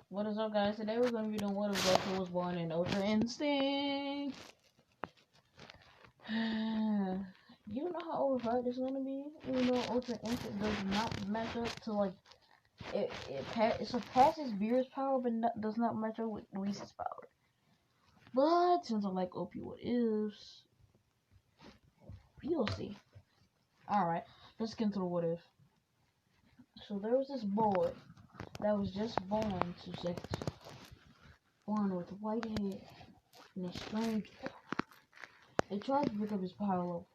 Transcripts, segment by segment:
What is up, guys? Today we're going to be doing what if Goku was born in Ultra Instinct. You know how overpowered this is going to be? Even though Ultra Instinct does not match up to, like, it surpasses Beerus' power, but does not match up with Whis' power. But since I like OP what ifs, you'll see. Alright, let's get into the what if. So there was this boy that was just born 2 seconds. Born with white hair and a strange aura. They tried to pick up his power level,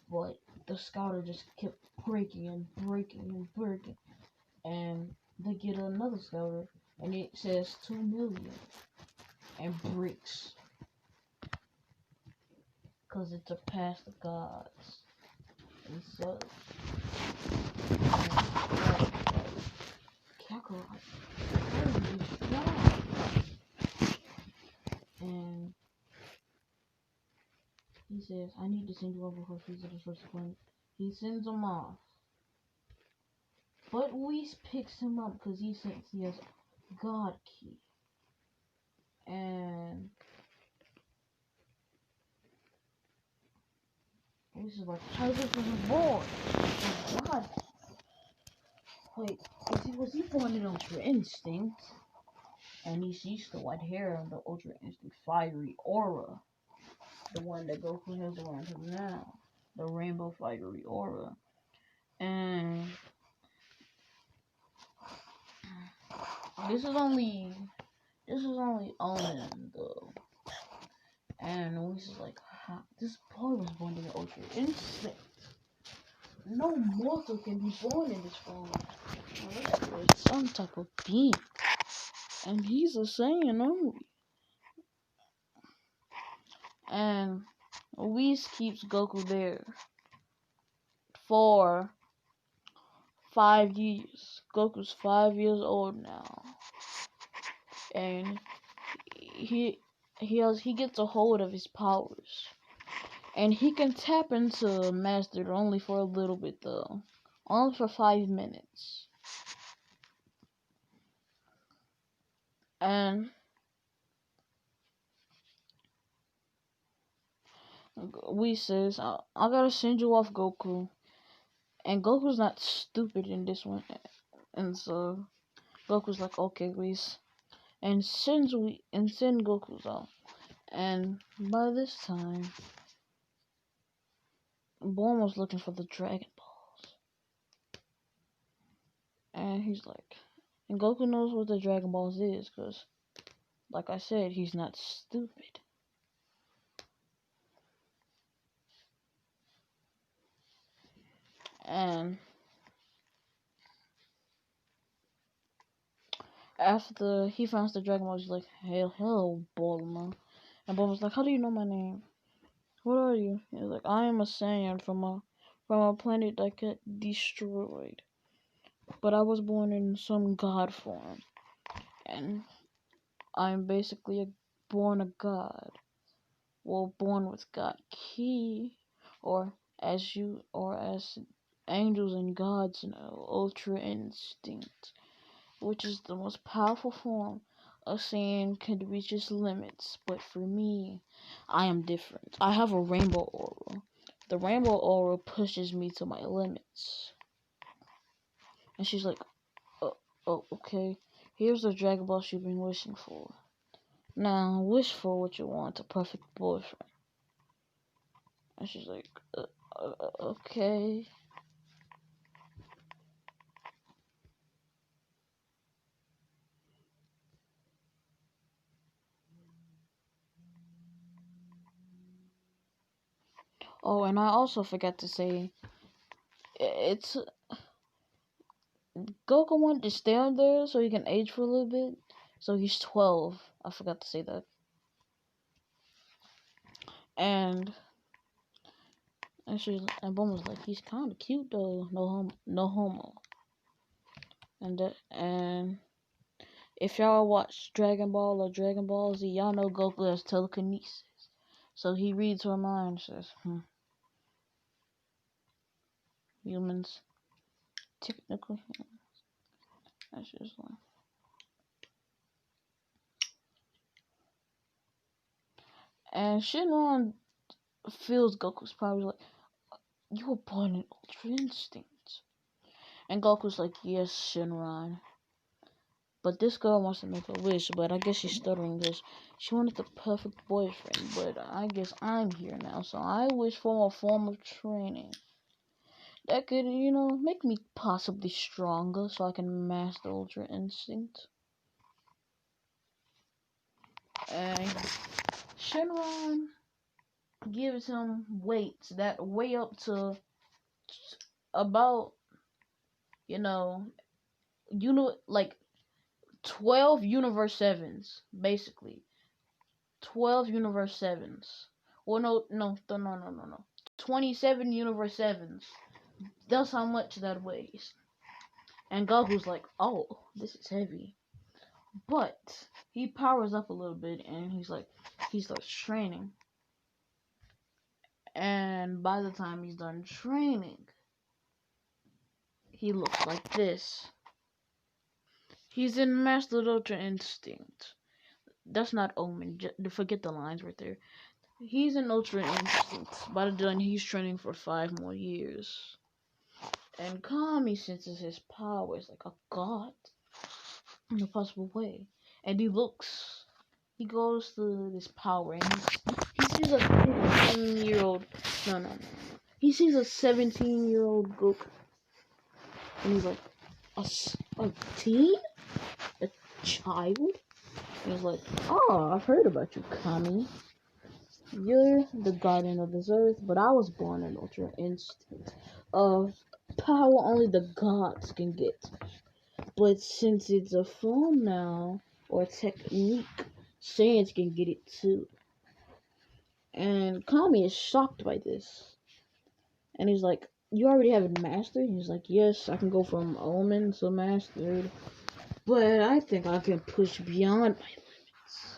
but the scouter just kept breaking and breaking and breaking. And they get another scouter, and it says 2 million and breaks. Because it's a past the gods. And so, Kakarot, very strong. And he says, I need to send you over for Frieza the first planet. He sends him off. But Whis picks him up because he thinks he has God Key. And Whis is like, how this was born? Oh God. Wait, was he born in Ultra Instinct? And he sees the white hair of the Ultra Instinct fiery aura. The one that Goku has around him now. The rainbow fiery aura. And this is only Omen though. And Whis is like, this boy was born in the Ultra Instinct. No mortal can be born in this form. There's some type of being. And he's a Saiyan only. And Whis keeps Goku there for 5 years. Goku's 5 years old now. And he gets a hold of his powers. And he can tap into Master only for a little bit though. Only for 5 minutes. And Whis says, I gotta send you off, Goku. And Goku's not stupid in this one. And so Goku's like, okay, Whis. And send Goku's off. And by this time, Born was looking for the Dragon Balls. And he's like, and Goku knows what the Dragon Balls is, because, like I said, he's not stupid. And after he finds the Dragon Balls, he's like, hello, Bulma. And Bulma's like, how do you know my name? What are you? He's like, I am a Saiyan from a planet that got destroyed. But I was born in some god form. And I'm basically born a god. Well, born with God Key. Or as angels and gods know, Ultra Instinct. Which is the most powerful form a Saiyan can reach its limits. But for me, I am different. I have a rainbow aura. The rainbow aura pushes me to my limits. And she's like, oh, okay. Here's the Dragon Ball you've been wishing for. Now, wish for what you want, a perfect boyfriend. And she's like, okay. Oh, and I also forgot to say, it's Goku wanted to stay on there so he can age for a little bit. So he's 12. I forgot to say that. And Bulma was like, he's kind of cute though. No homo. And if y'all watch Dragon Ball or Dragon Ball Z, y'all know Goku has telekinesis. So he reads her mind and says, humans, technical humans. That's just like, And Shenron feels Goku's power. He's like, you were born in Ultra Instinct. And Goku's like, yes, Shenron. But this girl wants to make a wish, but I guess she's stuttering because she wanted the perfect boyfriend. But I guess I'm here now, so I wish for a form of training that could, make me possibly stronger so I can master Ultra Instinct. And Shenron gives him weights that weigh up to about, like 12 Universe 7s, basically. 12 Universe 7s. Well, no. 27 Universe 7s. That's how much that weighs. And Goku's like, oh, this is heavy. But he powers up a little bit and he starts training. And by the time he's done training, he looks like this. He's in Master Ultra Instinct. That's not Omen. Forget the lines right there. He's in Ultra Instinct. By the time he's training for 5 more years. And Kami senses his powers like a god in a possible way. And he goes to this power and he sees a 15-year-old. No. He sees a 17-year-old Goku. And he's like, a teen? A child? And he's like, oh, I've heard about you, Kami. You're the guardian of this earth, but I was born in Ultra Instinct. Power only the gods can get. But since it's a form now, or a technique, Saiyans can get it too. And Kami is shocked by this. And he's like, you already have it mastered? He's like, yes, I can go from Omen to mastered. But I think I can push beyond my limits.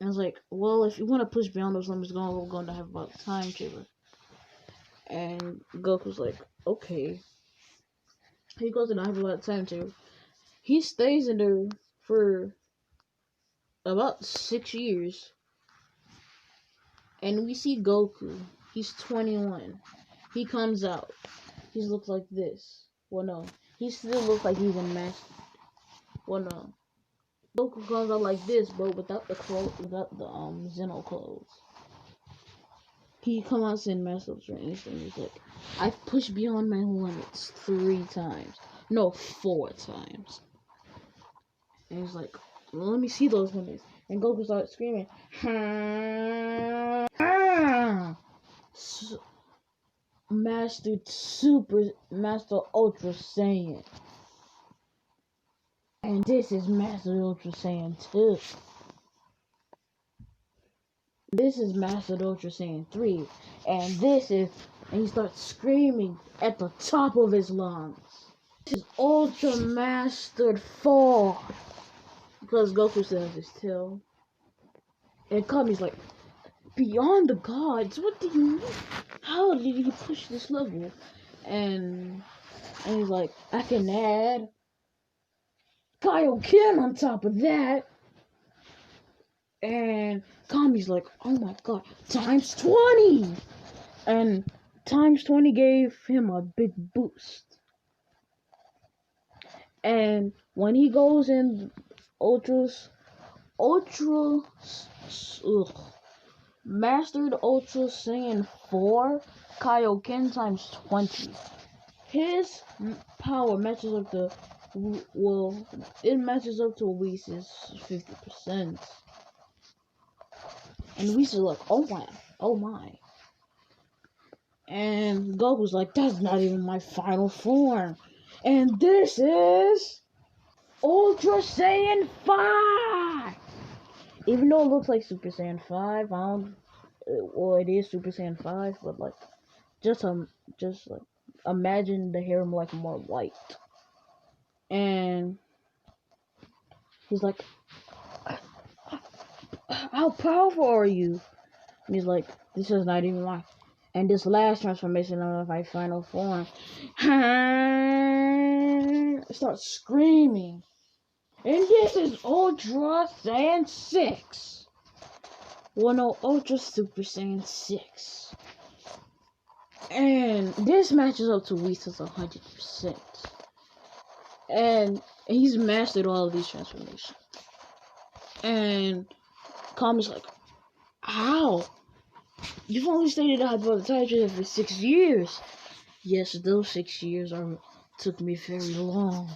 I was like, well, if you want to push beyond those limits, we're going to have about time chamber. And Goku's like, okay. He goes to the have about time chamber. He stays in there for about 6 years. And we see Goku. He's 21. He comes out. He looks like this. Well, no. He still looks like he's in master. Well, no. Goku comes out like this, but without the Zeno clothes. He comes out in Master Ultra Instinct. He's like, I've pushed beyond my limits 3 times. No, 4 times. And he's like, well, let me see those limits. And Goku starts screaming, Master Ultra Saiyan. And this is Master Ultra Saiyan 2. This is Master Ultra Saiyan 3. And he starts screaming at the top of his lungs. This is Ultra Mastered 4. Because Goku says his tail. And Kami's like, beyond the gods? What do you mean? How did he push this level? And he's like, I can add Kaioken on top of that. And Kami's like, oh my god, times 20! And times 20 gave him a big boost. And when he goes in Mastered Ultra Saiyan 4 Kaioken times 20. His power matches up to, it matches up to Whis' 50%. And Whis is like, oh my. And Goku's like, that's not even my final form. And this is Ultra Saiyan 5! Even though it looks like Super Saiyan 5, it is Super Saiyan 5, but like, just like, imagine the hair like more white. And he's like, how powerful are you? And he's like, this is not even my, and this last transformation of my final form, starts screaming. And this is Ultra Saiyan 6. Well, no, Ultra Super Saiyan 6. And this matches up to Whis 100%. And he's mastered all of these transformations. And Kami's like, how? You've only stayed at the Titan for 6 years. Yes, those 6 years took me very long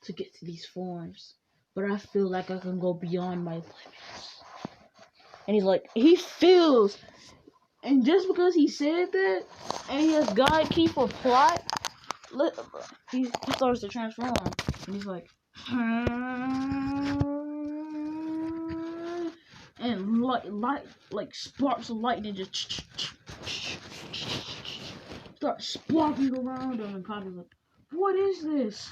to get to these forms. But I feel like I can go beyond my limits. And he's like, he feels. And just because he said that, and he has God key for plot, he starts to transform. And he's like, and like sparks of lightning just start sparking around him, and Kami's like, what is this?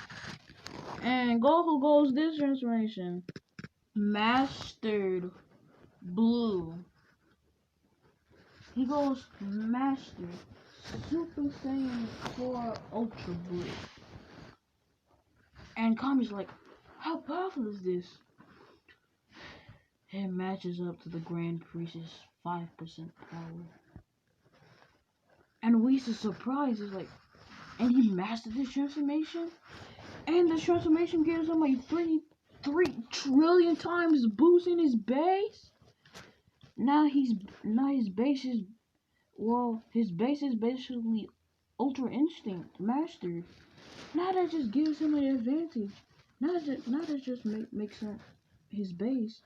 And Goku goes this transformation. Mastered Blue. He goes Mastered Super Saiyan 4 Ultra Blue. And Kami's like, how powerful is this? It matches up to the Grand Priest's 5% power. And Whis is surprised. He's like, and he mastered this transformation? And the transformation gives him like 3 trillion times boost in his base? Now his base is, well, his base is basically Ultra Instinct mastered. Now that just gives him an advantage. Now that just makes his base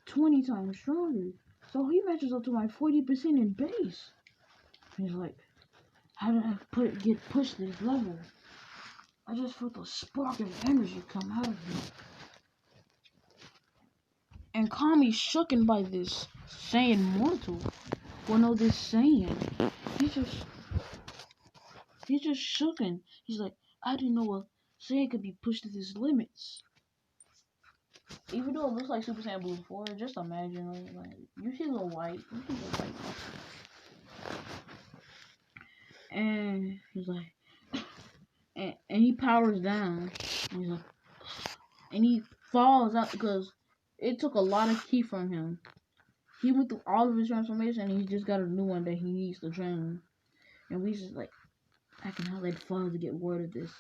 20 times stronger. So he matches up to my 40% in base. And he's like, how did I get pushed to this level? I just felt a spark of energy come out of me. And Kami's shooken by this Saiyan mortal. Well, no, this Saiyan. He's just shooken. He's like, I didn't know a Saiyan could be pushed to his limits. Even though it looks like Super Saiyan Blue 4, just imagine, like you see the white. And he's like, and he powers down. And he's like, and he falls out because it took a lot of ki from him. He went through all of his transformation and he just got a new one that he needs to train. And we just like, I cannot let father get word of this.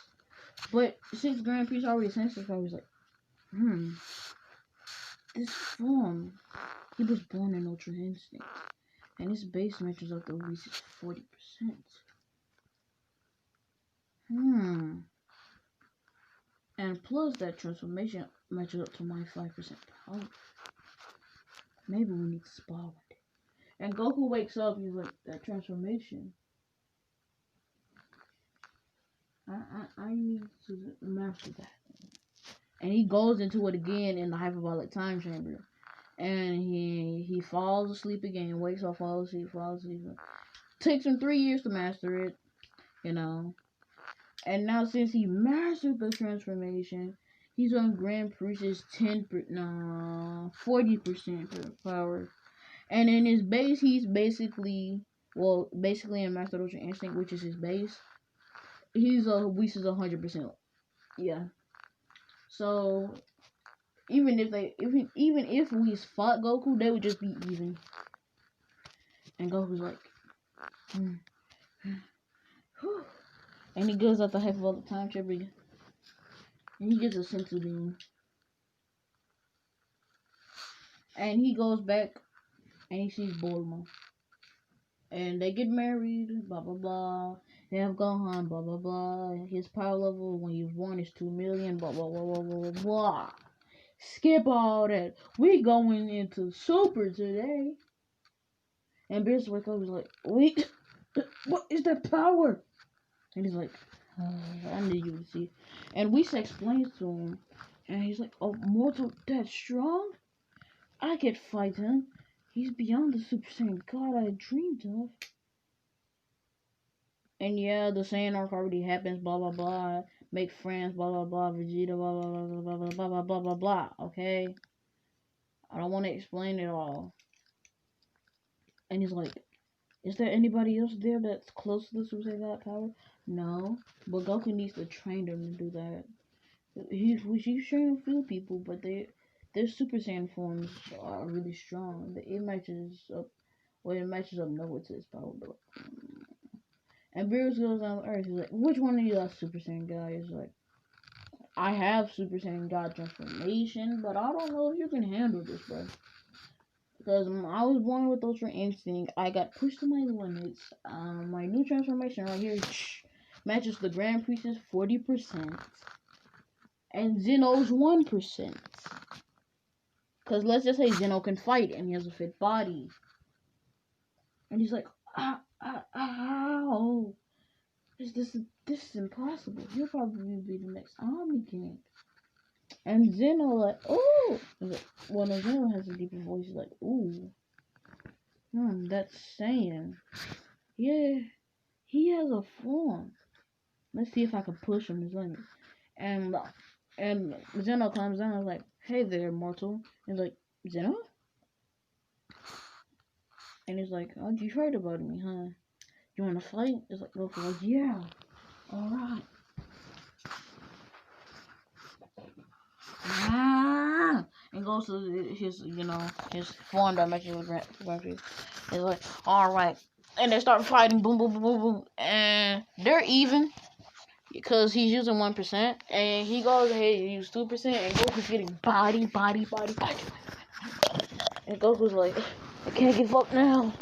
But since Grand Priest already sensed it, I was like, this form, he was born in Ultra Instinct. And his base matches up to at least 40%. And plus that transformation matches up to my 5% power. Maybe we need to spar one day. And Goku wakes up, he's like, that transformation. I need to master that. And he goes into it again in the hyperbolic time chamber. And he falls asleep again, wakes up, falls asleep. Takes him 3 years to master it, you know. And now since he mastered the transformation, he's on Grand Priest's 40% power. And in his base, he's basically in Master Ultra Instinct, which is his base. He's Whis is 100%. Yeah. So even if Whis fought Goku, they would just be even. And Goku's like, and he goes out the hype of all the time chamber, and he gets a sensu beam. And he goes back and he sees Bulma. And they get married, blah blah blah. They have Gohan, blah blah blah. His power level when he was born is 2 million, blah blah blah blah blah blah. Skip all that. We going into Super today. And Beerus wakes up, he's like, wait, what is that power? And he's like, I need you to see. And Whis explains to him, and he's like, oh, mortal that strong? I could fight him. He's beyond the Super Saiyan God I dreamed of. And yeah, the Saiyan arc already happens, blah blah blah. Make friends, blah blah blah. Vegeta, blah blah blah blah blah blah blah blah blah blah. Okay, I don't want to explain it all. And he's like, is there anybody else there that's close to the Super Saiyan God power? No, but Goku needs to train them to do that. He's training a few people, but their Super Saiyan forms are really strong. It matches up. Well, it matches up nowhere to his power, but and Beerus goes on Earth. He's like, which one of you are Super Saiyan guy? He's like, I have Super Saiyan God transformation, but I don't know if you can handle this, bro. Because I was born with Ultra Instinct. I got pushed to my limits. My new transformation right here matches the Grand Priestess 40% and Zeno's 1%. Because let's just say Zeno can fight and he has a fit body. And he's like, ow. This is impossible. He'll probably be the next Omni King. And Zeno like, oh. Like, well, no, Zeno has a deeper voice. He's like, ooh. That's saying. Yeah, he has a form. Let's see if I can push him his limit. And Zeno comes down and is like, hey there, mortal. And he's like, Zeno? And he's like, oh, you heard about me, huh? You wanna fight? It's like, Goku like, yeah. Alright. And goes to his, his form that matches with Grand Prix. He's like, alright. And they start fighting, boom, boom, boom, boom, boom. And they're even. Because he's using 1%. And he goes ahead and uses 2%. And Goku's getting body. And Goku's like, I can't give up now.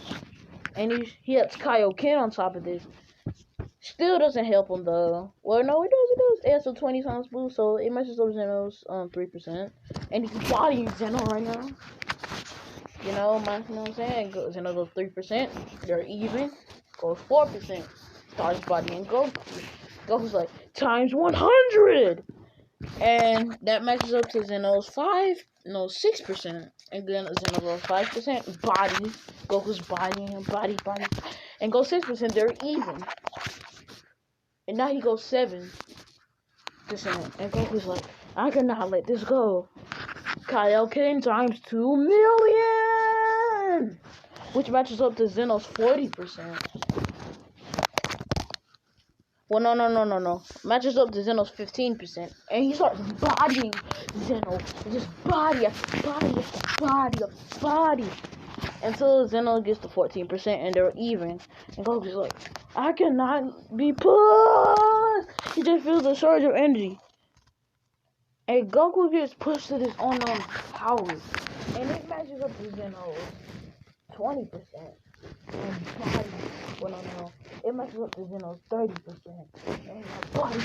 And he has Kaioken on top of this. Still doesn't help him though. Well, no, it does. It has a 20 times boost, so it matches up Zeno's 3%. And he's bodying Zeno right now. You know what I'm saying? Zeno goes 3%. They're even. Goes 4%. Starts bodying Goku. Goku's like, times 100! And that matches up to Zeno's 6%. And then Zeno goes 5%. Body. Goku's bodying him. Body. And goes 6%. They're even. And now he goes 7%. And Goku's like, I cannot let this go. Kaioken times 2 million! Which matches up to Zeno's 40%. Well, no. Matches up to Zeno's 15%. And he starts bodying Zeno. Just body after body. Until Zeno gets to 14% and they're even. And Goku's like, I cannot be pushed! He just feels a surge of energy. And Goku gets pushed to this unknown power. And it matches up to Zeno's 20%. And body. Well, no. It matches up to Zeno's 30%. And body.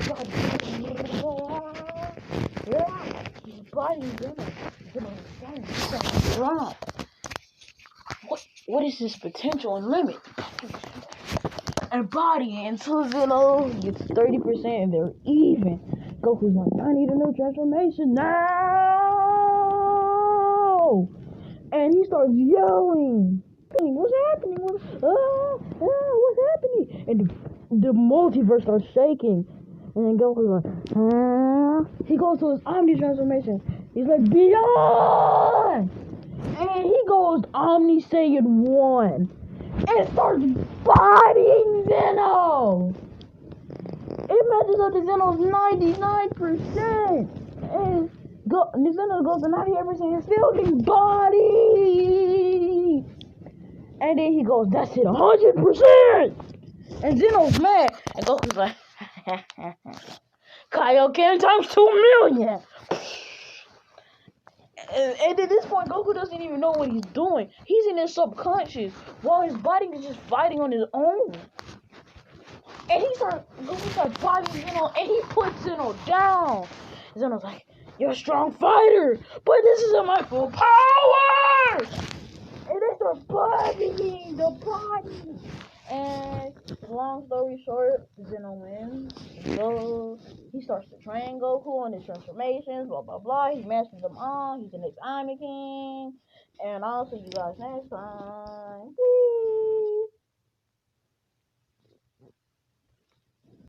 Yeah. He's bodying Zeno. Zeno's strong. What is his potential and limit? And body until Zeno gets 30% and they're even. Goku's like, I need a new transformation now! And he starts yelling. What's happening? What's happening? And the multiverse starts shaking. And then Goku's like, He goes to his Omni transformation. He's like, Beyond! And he goes Omni Saiyan 1. And starts bodying Zeno! It matches up to Zeno's 99%! And Zeno goes to 98% and still getting bodied! And then he goes, that's it, 100%! And Zeno's mad. And Goku's like, Kaioken times 2 million! And at this point, Goku doesn't even know what he's doing. He's in his subconscious while his body is just fighting on his own. And Goku starts fighting Zeno, and he puts Zeno down. Zeno's like, you're a strong fighter, but this isn't my full power! And they start fighting the body. And long story short, Zeno wins. So he starts to train Goku on his transformations, blah blah blah. He masters them all. He's the next Omni King. And I'll see you guys next time. Peace.